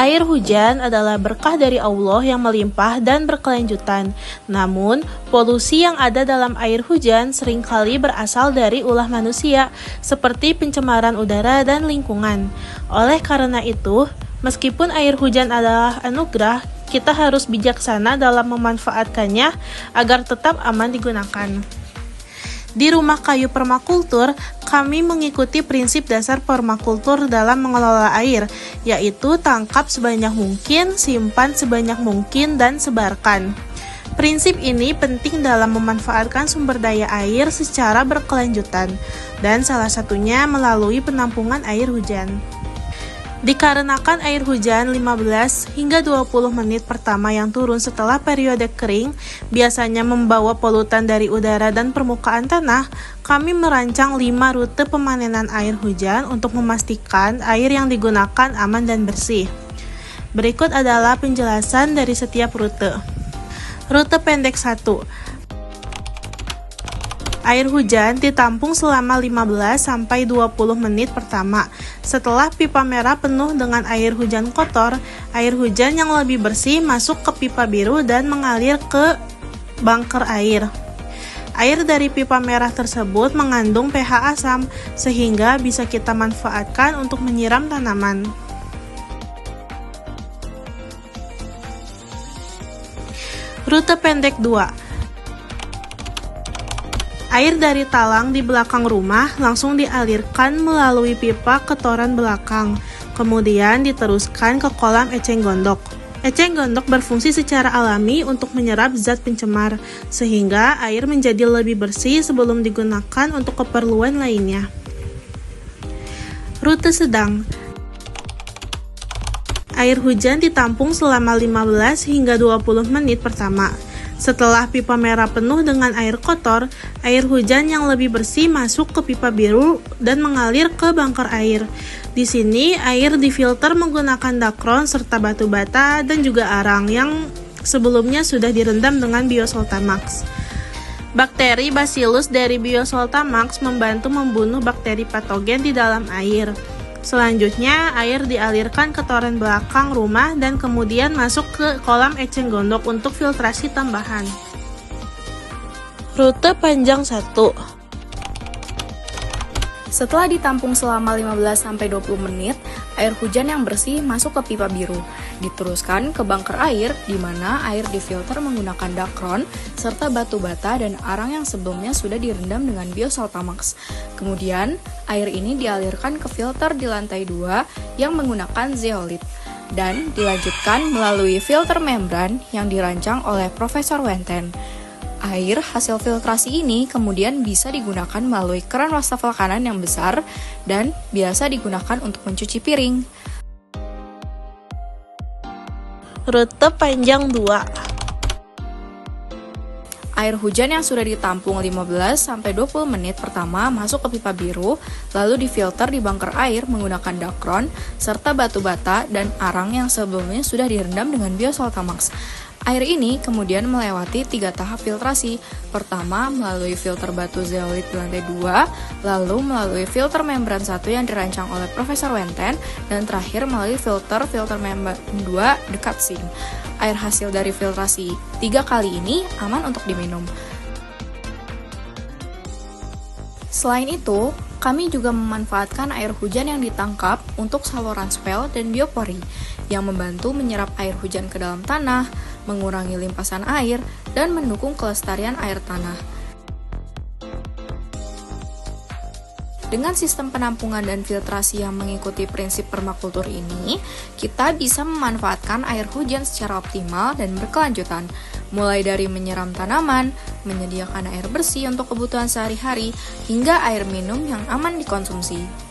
Air hujan adalah berkah dari Allah yang melimpah dan berkelanjutan. Namun, polusi yang ada dalam air hujan seringkali berasal dari ulah manusia, seperti pencemaran udara dan lingkungan. Oleh karena itu, meskipun air hujan adalah anugerah, kita harus bijaksana dalam memanfaatkannya agar tetap aman digunakan. Di Rumah Kayu Permakultur, kami mengikuti prinsip dasar permakultur dalam mengelola air, yaitu tangkap sebanyak mungkin, simpan sebanyak mungkin, dan sebarkan. Prinsip ini penting dalam memanfaatkan sumber daya air secara berkelanjutan, dan salah satunya melalui penampungan air hujan. Dikarenakan air hujan 15 hingga 20 menit pertama yang turun setelah periode kering biasanya membawa polutan dari udara dan permukaan tanah, kami merancang 5 rute pemanenan air hujan untuk memastikan air yang digunakan aman dan bersih. Berikut adalah penjelasan dari setiap rute. Rute pendek 1. Air hujan ditampung selama 15-20 menit pertama. Setelah pipa merah penuh dengan air hujan kotor, air hujan yang lebih bersih masuk ke pipa biru dan mengalir ke bunker air. Air dari pipa merah tersebut mengandung pH asam, sehingga bisa kita manfaatkan untuk menyiram tanaman. Rute pendek 2. Air dari talang di belakang rumah langsung dialirkan melalui pipa ke toran belakang, kemudian diteruskan ke kolam eceng gondok. Eceng gondok berfungsi secara alami untuk menyerap zat pencemar, sehingga air menjadi lebih bersih sebelum digunakan untuk keperluan lainnya. Rute sedang. Air hujan ditampung selama 15 hingga 20 menit pertama. Setelah pipa merah penuh dengan air kotor, air hujan yang lebih bersih masuk ke pipa biru dan mengalir ke bunker air. Di sini, air difilter menggunakan dakron serta batu bata dan juga arang yang sebelumnya sudah direndam dengan Biosoltamax. Bakteri Bacillus dari Biosoltamax membantu membunuh bakteri patogen di dalam air. Selanjutnya, air dialirkan ke toren belakang rumah dan kemudian masuk ke kolam eceng gondok untuk filtrasi tambahan. Rute panjang 1. Setelah ditampung selama 15-20 menit, air hujan yang bersih masuk ke pipa biru. Diteruskan ke bunker air, di mana air difilter menggunakan dakron, serta batu bata dan arang yang sebelumnya sudah direndam dengan Biosoltamax. Kemudian, air ini dialirkan ke filter di lantai 2 yang menggunakan zeolit, dan dilanjutkan melalui filter membran yang dirancang oleh Profesor Wenten. Air hasil filtrasi ini kemudian bisa digunakan melalui keran wastafel kanan yang besar dan biasa digunakan untuk mencuci piring. Rute panjang 2. Air hujan yang sudah ditampung 15-20 menit pertama masuk ke pipa biru, lalu difilter di bunker air menggunakan dakron, serta batu bata dan arang yang sebelumnya sudah direndam dengan Biosoltamax. Air ini kemudian melewati 3 tahap filtrasi. Pertama, melalui filter batu zeolit di lantai 2, lalu melalui filter membran 1 yang dirancang oleh Profesor Wenten, dan terakhir melalui filter membran 2 dekat sink. Air hasil dari filtrasi 3 kali ini aman untuk diminum. Selain itu, kami juga memanfaatkan air hujan yang ditangkap untuk saluran spel dan biopori, yang membantu menyerap air hujan ke dalam tanah, mengurangi limpasan air, dan mendukung kelestarian air tanah. Dengan sistem penampungan dan filtrasi yang mengikuti prinsip permakultur ini, kita bisa memanfaatkan air hujan secara optimal dan berkelanjutan, mulai dari menyiram tanaman, menyediakan air bersih untuk kebutuhan sehari-hari, hingga air minum yang aman dikonsumsi.